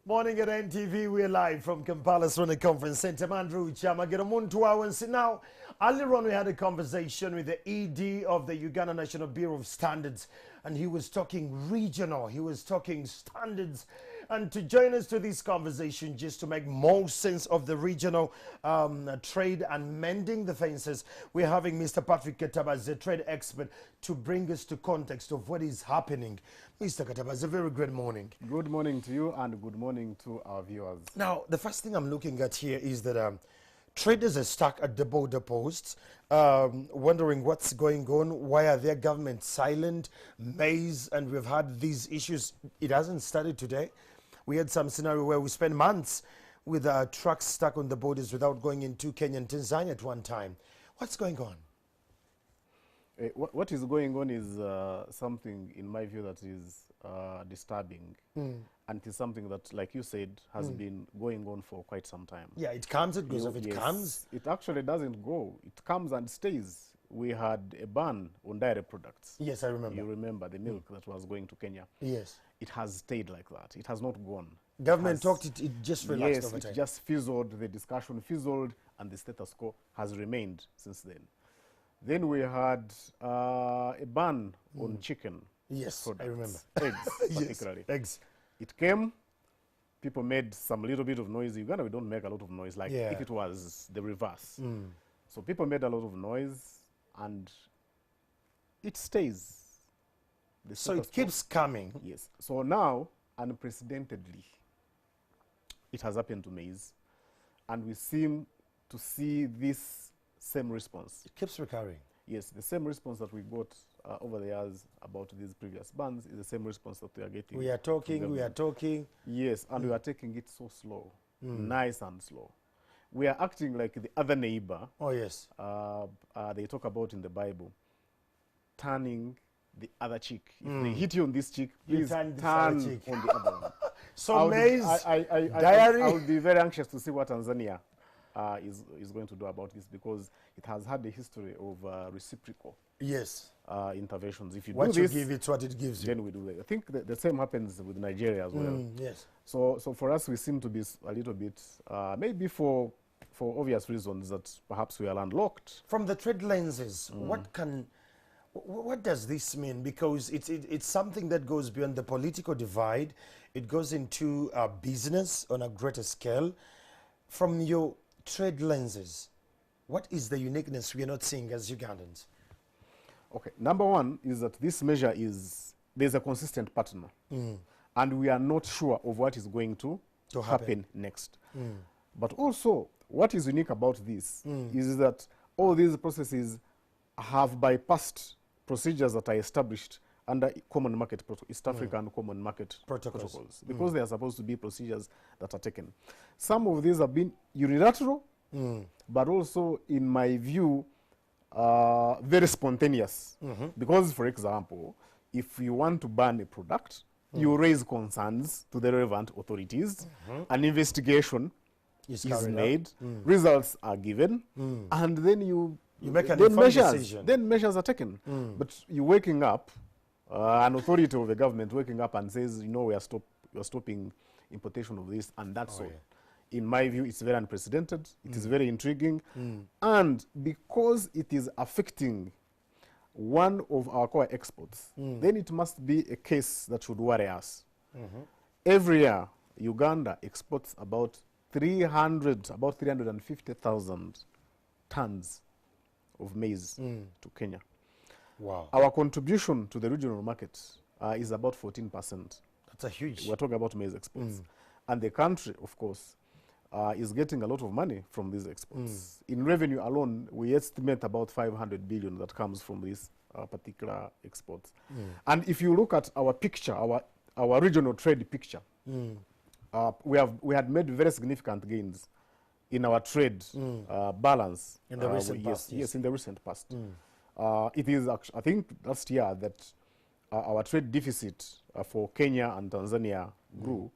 Morning at NTV, we're live from Kampala Sona Conference Center. Andrew Chama, get a moon 2 hours. Now, earlier on we had a conversation with the ED of the Uganda National Bureau of Standards, and he was talking regional, he was talking standards. And to join us to this conversation, just to make more sense of the regional trade and mending the fences, we're having Mr. Patrick Katabazi, a trade expert, to bring us to context of what is happening. Mr. Katabazi, a very great morning. Good morning to you and good morning to our viewers. Now, the first thing I'm looking at here is that traders are stuck at the border posts, wondering what's going on. Why are their governments silent? Maize, and we've had these issues. It hasn't started today. We had some scenario where we spent months with trucks stuck on the borders without going into Kenya and Tanzania at one time. What's going on? What is going on is something, in my view, that is disturbing. And it is something that, like you said, has been going on for quite some time. Yeah, it comes, it goes off, it comes. It actually doesn't go. It comes and stays. We had a ban on dairy products. Yes, I remember. You remember the milk that was going to Kenya. Yes. It has stayed like that. It has not gone. Government talked, it just relaxed over time. Yes, it just fizzled, the discussion fizzled, and the status quo has remained since then. Then we had a ban on chicken. Yes, products. I remember. Eggs, particularly. Yes, eggs. It came, people made some little bit of noise. In Uganda, we don't make a lot of noise, like if it was the reverse. So people made a lot of noise, and it stays. So it keeps coming. Yes. So now, unprecedentedly, it has happened to maize, and we seem to see this same response. It keeps recurring. Yes, the same response that we got over the years about these previous bans is the same response that we are getting. We are talking. Yes, and we are taking it so slow, nice and slow. We are acting like the other neighbor. Oh, yes. They talk about in the Bible, turning the other cheek. If they hit you on this cheek, please turn on the other one. So maize, dairy. I would be very anxious to see what Tanzania is going to do about this, because it has had a history of reciprocal interventions. If you what do you this, give it, what it gives you. then we do that. I think the same happens with Nigeria as well. Yes. So for us, we seem to be a little bit, maybe for obvious reasons, that perhaps we are landlocked. From the trade lenses, what does this mean? Because it's something that goes beyond the political divide. It goes into business on a greater scale. From your trade lenses, what is the uniqueness we are not seeing as Ugandans? Okay, number one is that this measure there's a consistent pattern, and we are not sure of what is going to happen next. But also, what is unique about this is that all these processes have bypassed procedures that are established under common market East African common market protocols, because they are supposed to be procedures that are taken. Some of these have been unilateral, but also, in my view, very spontaneous. Because, for example, if you want to ban a product, you raise concerns to the relevant authorities, an investigation is made, results are given, and then you make an informed decision. Then measures are taken. But you're waking up, an authority of the government waking up and says, you know, we are stopping importation of this, and that's all. In my view, it's very unprecedented. It is very intriguing. And because it is affecting one of our core exports, then it must be a case that should worry us. Every year, Uganda exports about 350,000 tons of maize to Kenya. Wow. Our contribution to the regional market is about 14%. That's a huge. We're talking about maize exports. And the country, of course, is getting a lot of money from these exports. In revenue alone, we estimate about 500 billion that comes from these particular exports. And if you look at our picture, our regional trade picture, we had made very significant gains in our trade balance in the recent past. Yes, in the recent past. It is actually, I think last year that our trade deficit for Kenya and Tanzania grew,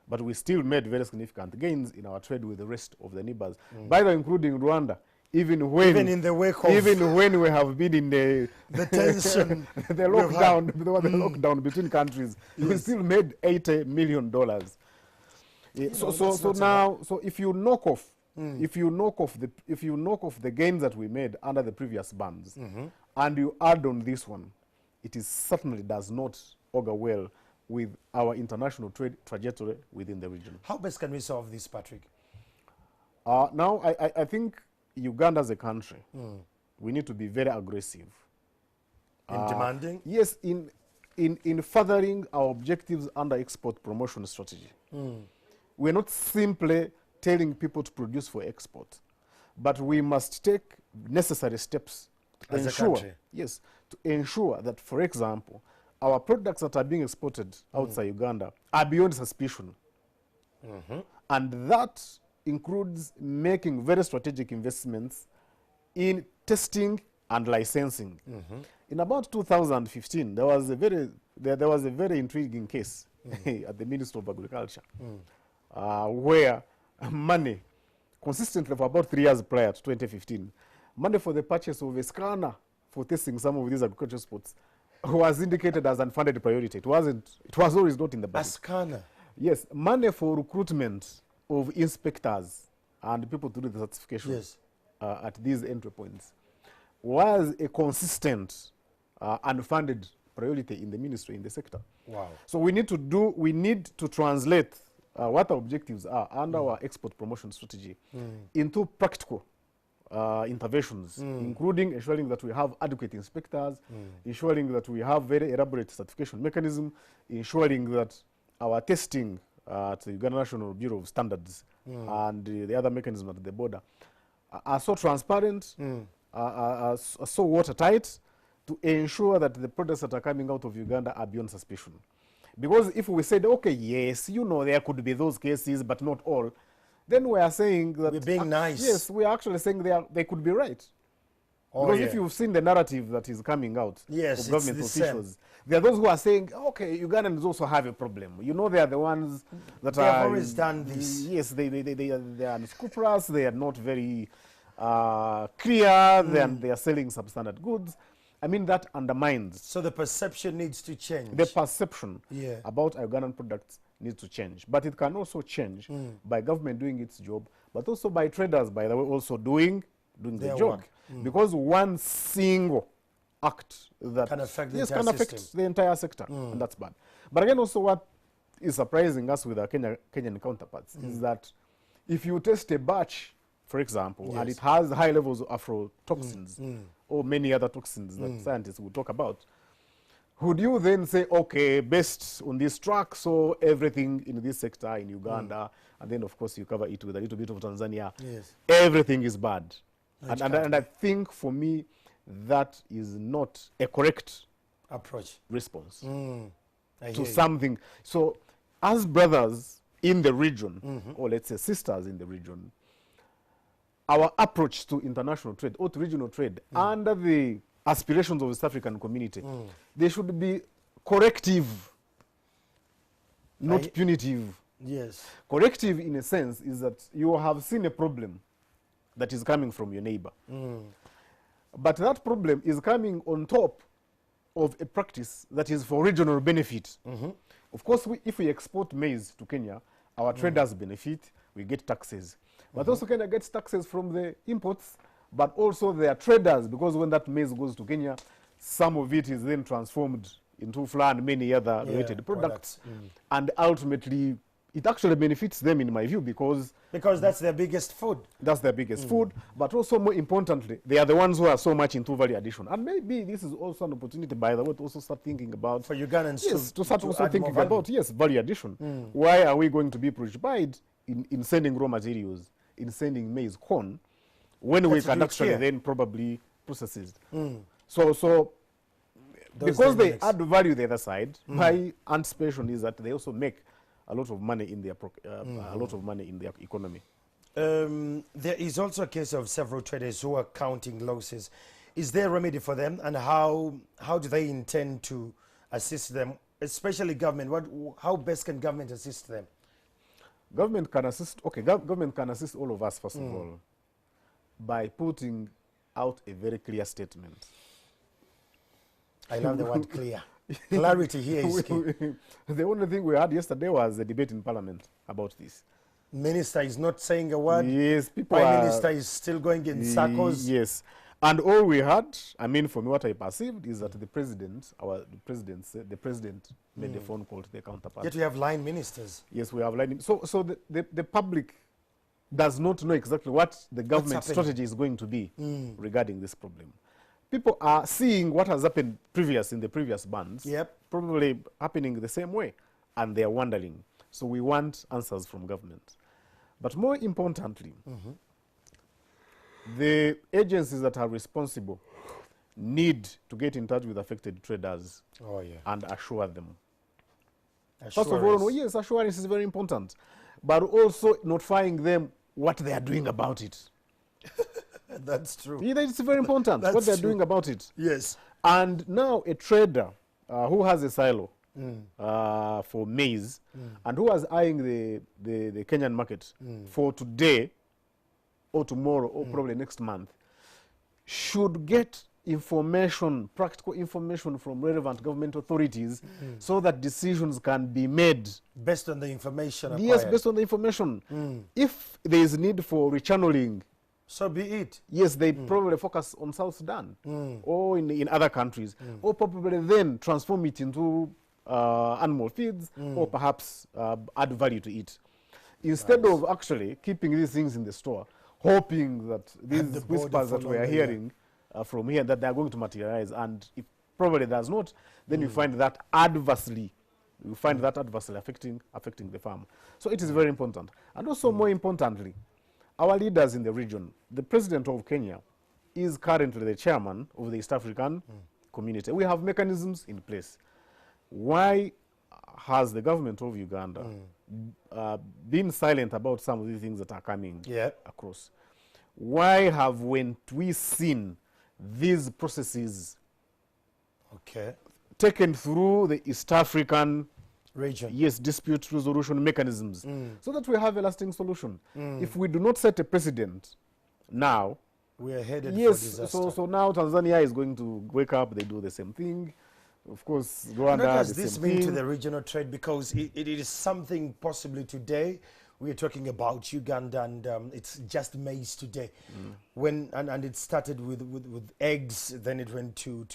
but we still made very significant gains in our trade with the rest of the neighbors, by the way, including Rwanda. Even in the wake of when we have been in the tension, the lockdown between countries, we still made $80 million. Yeah, so now, so if you knock off, if you knock off the gains that we made under the previous bans, and you add on this one, it is certainly does not augur well with our international trade trajectory within the region. How best can we solve this, Patrick? Now, I think Uganda as a country, we need to be very aggressive. In demanding? Yes, in furthering our objectives under export promotion strategy. We're not simply telling people to produce for export, but we must take necessary steps to as ensure, a country. yes, to ensure that, for example, our products that are being exported outside Uganda are beyond suspicion. And that includes making very strategic investments in testing and licensing. In about 2015, there was a very intriguing case at the Ministry of Agriculture, where money, consistently for about 3 years prior to 2015, money for the purchase of a scanner for testing some of these agricultural exports was indicated as unfunded priority. It wasn't. It was always not in the budget. A scanner? Yes, money for recruitment of inspectors and people to do the certification at these entry points was a consistent unfunded priority in the ministry, in the sector. Wow. So we need to translate what our objectives are under our export promotion strategy into practical interventions, including ensuring that we have adequate inspectors, ensuring that we have very elaborate certification mechanism, ensuring that our testing at the Uganda National Bureau of Standards and the other mechanisms at the border are so transparent, are so watertight, to ensure that the products that are coming out of Uganda are beyond suspicion. Because if we said, okay, yes, you know, there could be those cases, but not all, then we are saying that... We're being nice. Yes, we are actually saying they could be right. Oh, because if you've seen the narrative that is coming out of government officials, there are those who are saying, okay, Ugandans also have a problem. You know, they are the ones that they have always done this. Yes, they are unscrupulous, they are not very clear, they are selling substandard goods. I mean, that undermines. So the perception needs to change. The perception about Ugandan products needs to change. But it can also change by government doing its job, but also by traders, by the way, also doing the job. Because one single act that can affect the entire sector, and that's bad. But again, also what is surprising us with our Kenyan counterparts is that if you test a batch, for example, and it has high levels of aflatoxins or many other toxins that scientists will talk about, would you then say, okay, based on this track, so everything in this sector in Uganda, and then of course you cover it with a little bit of Tanzania, everything is bad. And I think for me, that is not a correct approach response to something. So as brothers in the region, or let's say sisters in the region, our approach to international trade or to regional trade under the aspirations of the East African community, they should be corrective, not punitive. Yes. Corrective in a sense is that you have seen a problem that is coming from your neighbor. But that problem is coming on top of a practice that is for regional benefit. Of course, if we export maize to Kenya, our traders benefit, we get taxes. But also Kenya gets taxes from the imports, but also their traders, because when that maize goes to Kenya, some of it is then transformed into flour and many other related products. And ultimately, it actually benefits them, in my view, because that's their biggest food. That's their biggest food, but also more importantly, they are the ones who are so much into value addition. And maybe this is also an opportunity, by the way, to also start thinking about... For Ugandans to start also thinking about, value addition. Why are we going to be preoccupied in sending raw materials, in sending maize, corn, when we can actually then probably process it? So because they add value the other side, my anticipation is that they also make a lot of money in their economy. There is also a case of several traders who are counting losses. Is there a remedy for them, and how do they intend to assist them, especially government? How best can government assist them? Government can assist. Okay, government can assist all of us first of all by putting out a very clear statement. I love the word clear. Clarity here is key. The only thing we had yesterday was a debate in Parliament about this. Minister is not saying a word. Yes, people Prime are... Minister is still going in circles. Yes. And all we had, I mean, for me, what I perceived is that the president made a phone call to the counterpart. Yet we have line ministers. Yes, we have line. So the public does not know exactly what the government strategy is going to be regarding this problem. People are seeing what has happened in the previous bans, probably happening the same way, and they are wondering. So we want answers from government. But more importantly, the agencies that are responsible need to get in touch with affected traders and assure them. First of all, yes, assurance is very important, but also notifying them what they are doing about it. That's true. Yeah, it's very important what they're doing about it. Yes. And now a trader who has a silo for maize and who is eyeing the Kenyan market for today or tomorrow or probably next month should get information, practical information from relevant government authorities so that decisions can be made. Based on the information acquired. Yes, based on the information. If there is need for rechanneling, so be it. Yes, they probably focus on South Sudan or in other countries, or probably then transform it into animal feeds or perhaps add value to it. Instead of actually keeping these things in the store, hoping that these whispers that we are hearing from here, that they are going to materialize, and if probably does not, then you find that adversely, affecting the farm. So it is very important. And also more importantly, our leaders in the region, the president of Kenya is currently the chairman of the East African community. We have mechanisms in place. Why has the government of Uganda been silent about some of the things that are coming across? Why haven't we seen these processes taken through the East African region? Yes, dispute resolution mechanisms, so that we have a lasting solution. If we do not set a precedent now, we are headed for disaster. So now Tanzania is going to wake up, they do the same thing. Of course, Rwanda. What does this mean to the regional trade? Because it is something possibly today. We are talking about Uganda, and it's just maize today. And it started with eggs, then it went to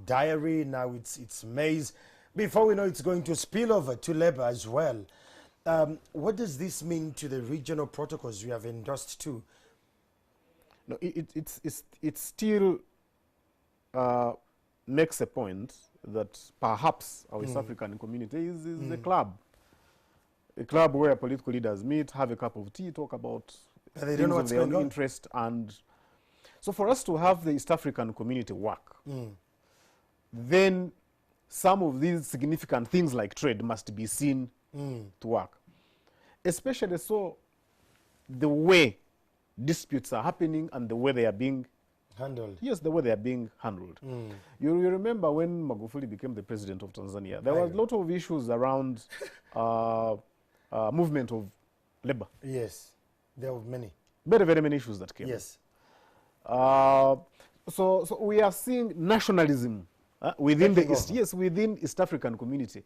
dairy. Now it's maize. Before we know, it's going to spill over to labor as well. What does this mean to the regional protocols we have endorsed too? No, it still makes a point that perhaps our East African community is a club where political leaders meet, have a cup of tea, talk about they don't know what's going on. Interest. And so for us to have the East African community work, then some of these significant things like trade must be seen to work. Especially so the way disputes are happening and the way they are being handled. Yes, the way they are being handled. You remember when Magufuli became the president of Tanzania, there was a lot of issues around movement of labor. Yes, there were many. Very, very many issues that came. Yes. So we are seeing nationalism within the East, within East African community,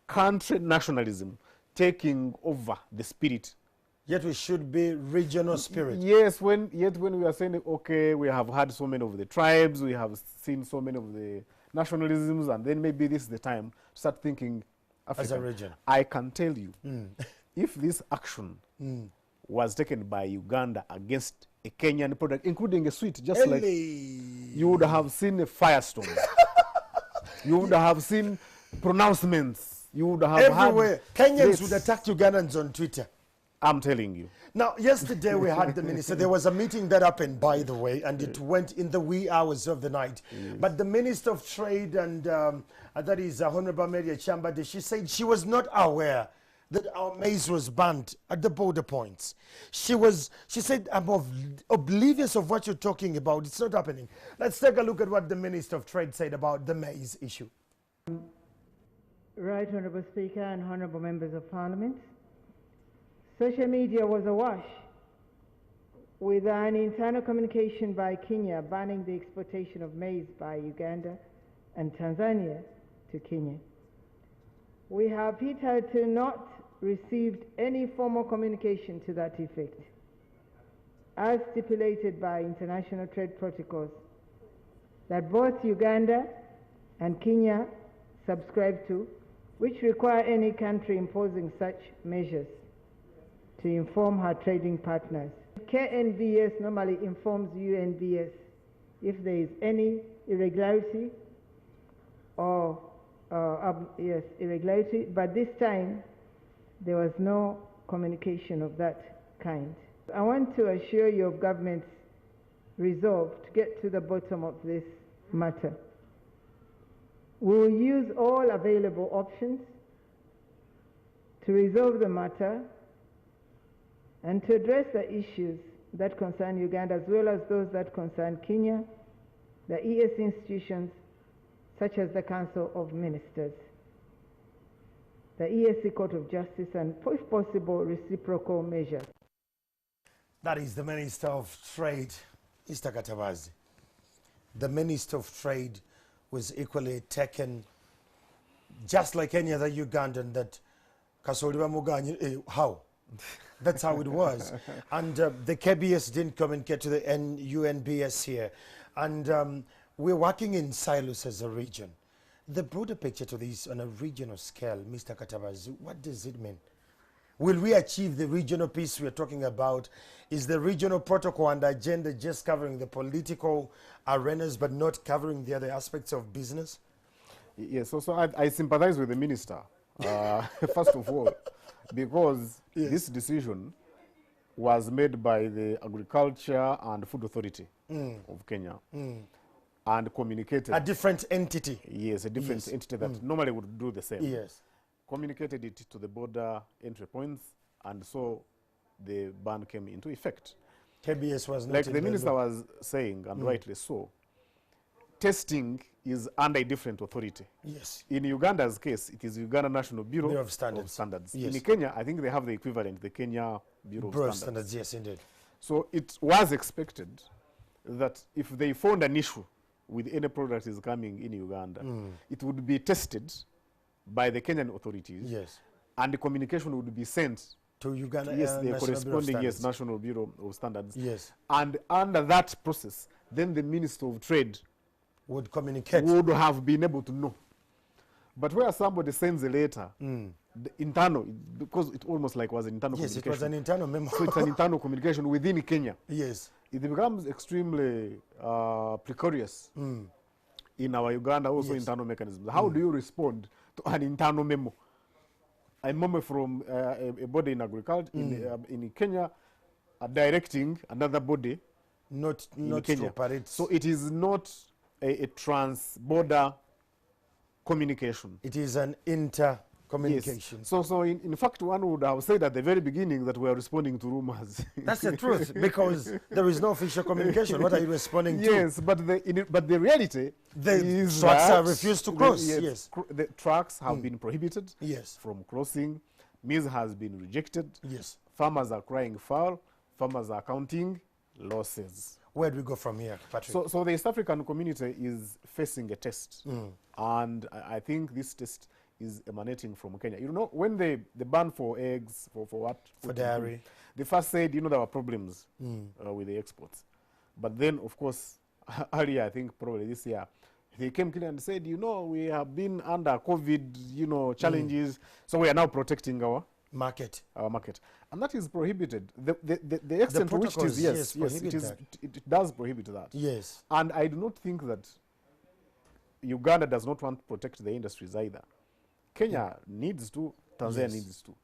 country nationalism taking over the spirit. Yet we should be regional spirit. Yes, when we are saying, okay, we have had so many of the tribes, we have seen so many of the nationalisms, and then maybe this is the time to start thinking African. As a region. I can tell you, if this action was taken by Uganda against a Kenyan product, including a sweet, just like you would have seen a firestorm. You would have seen pronouncements. You would have everywhere. Kenyans would attack Ugandans on Twitter. I'm telling you. Now, yesterday we had the minister. There was a meeting that happened, by the way, and it went in the wee hours of the night. But the Minister of Trade, and that is Honorable Maria Chambade, she said she was not aware that our maize was banned at the border points. She said, I'm oblivious of what you're talking about. It's not happening. Let's take a look at what the Minister of Trade said about the maize issue. Right, Honorable Speaker and Honorable Members of Parliament. Social media was awash with an internal communication by Kenya banning the exportation of maize by Uganda and Tanzania to Kenya. We have hitherto not received any formal communication to that effect, as stipulated by international trade protocols that both Uganda and Kenya subscribe to, which require any country imposing such measures to inform her trading partners. KNBS normally informs UNBS if there is any irregularity or irregularity, but this time there was no communication of that kind. I want to assure you of government's resolve to get to the bottom of this matter. We will use all available options to resolve the matter and to address the issues that concern Uganda as well as those that concern Kenya, the EAC institutions such as the Council of Ministers, the EAC Court of Justice, and if possible reciprocal measures. That is the Minister of Trade, Mr. Katabazi. The Minister of Trade was equally taken, just like any other Ugandan, that Kasoliwa Muganyi, how? That's how it was. And the KBS didn't communicate to the UNBS here. And we're working in silos as a region. The broader picture to this on a regional scale, Mr. Katabazi, what does it mean? Will we achieve the regional peace we're talking about? Is the regional protocol and agenda just covering the political arenas but not covering the other aspects of business? Yes, so I sympathize with the minister, first of all, because yes, this decision was made by the Agriculture and Food Authority of Kenya and communicated. A different entity. Yes, a different entity that normally would do the same. Yes. Communicated it to the border entry points, and so the ban came into effect. KBS was not like the minister was saying, and rightly so, testing is under a different authority. Yes. In Uganda's case, it is Uganda National Bureau of Standards. Yes. In Kenya, I think they have the equivalent, the Kenya Bureau of Standards. Yes, indeed. So it was expected that if they found an issue with any product is coming in Uganda, it would be tested by the Kenyan authorities. Yes. And the communication would be sent to Uganda. Yes, the corresponding National Bureau of Standards. Yes. And under that process, then the Minister of Trade would communicate. Would have been able to know. But where somebody sends a letter, the internal, because it almost like was an internal communication. Yes, it was an internal memo. So it's an internal communication within Kenya. Yes. It becomes extremely precarious in our Uganda also internal mechanisms. How do you respond to an internal memo? A memo from a body in agriculture in Kenya directing another body not in Kenya. To operate. So it is not a trans-border communication. It is an inter-communication. Yes. So in fact, one would have said at the very beginning that we are responding to rumors. That's the truth, because there is no official communication. What are you responding to? Yes, but the reality is trucks that are refused to cross. The trucks have been prohibited from crossing. Maize has been rejected. Yes. Farmers are crying foul. Farmers are counting losses. Where do we go from here, Patrick? So the East African community is facing a test. And I think this test is emanating from Kenya. You know, when they ban for eggs, for what? For dairy. They first said, you know, there were problems with the exports. But then, of course, earlier, I think probably this year, they came clear and said, you know, we have been under COVID, you know, challenges. So we are now protecting our market. And that is prohibited. The extent to which it is, it does prohibit that. Yes. And I do not think that Uganda does not want to protect the industries either. Kenya needs to, Tanzania needs to.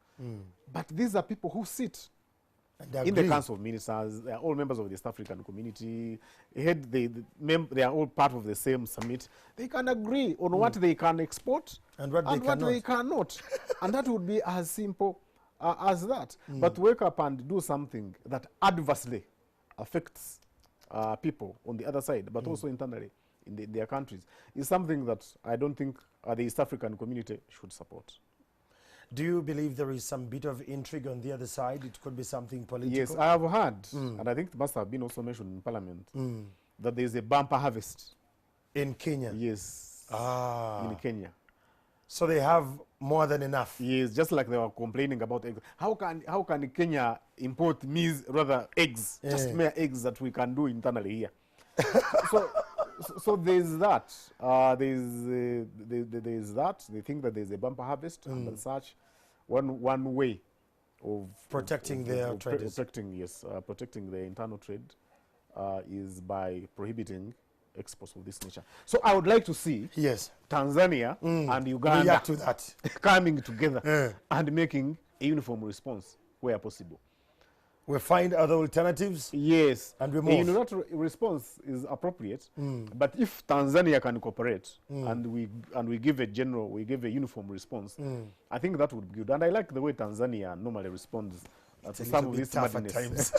But these are people who sit in the Council of Ministers. They are all members of the East African community. They are all part of the same summit. They can agree on what they can export and what they cannot. And that would be as simple as that. But wake up and do something that adversely affects people on the other side, but also internally in their countries, is something that I don't think the East African community should support. Do you believe there is some bit of intrigue on the other side? It could be something political? Yes, I have heard, and I think it must have been also mentioned in Parliament, that there is a bumper harvest. In Kenya? Yes, in Kenya. So they have more than enough. Yes, just like they were complaining about eggs. How can Kenya import eggs, just mere eggs that we can do internally here? so there's that. There's that. They think that there's a bumper harvest and such. One way of protecting their traders. Protecting their internal trade is by prohibiting exports of this nature. So I would like to see Tanzania and Uganda react to that, coming together and making a uniform response where possible. We find other alternatives. Yes, and we move. A unilateral response is appropriate, but if Tanzania can cooperate and we give a uniform response, I think that would be good. And I like the way Tanzania normally responds to some of these madness.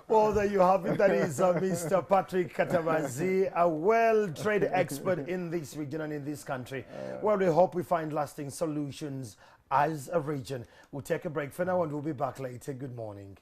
Well, there you have it. That is Mr. Patrick Katamazi, a well-trained expert in this region and in this country. Well, we hope we find lasting solutions as a region. We'll take a break for now and we'll be back later. Good morning.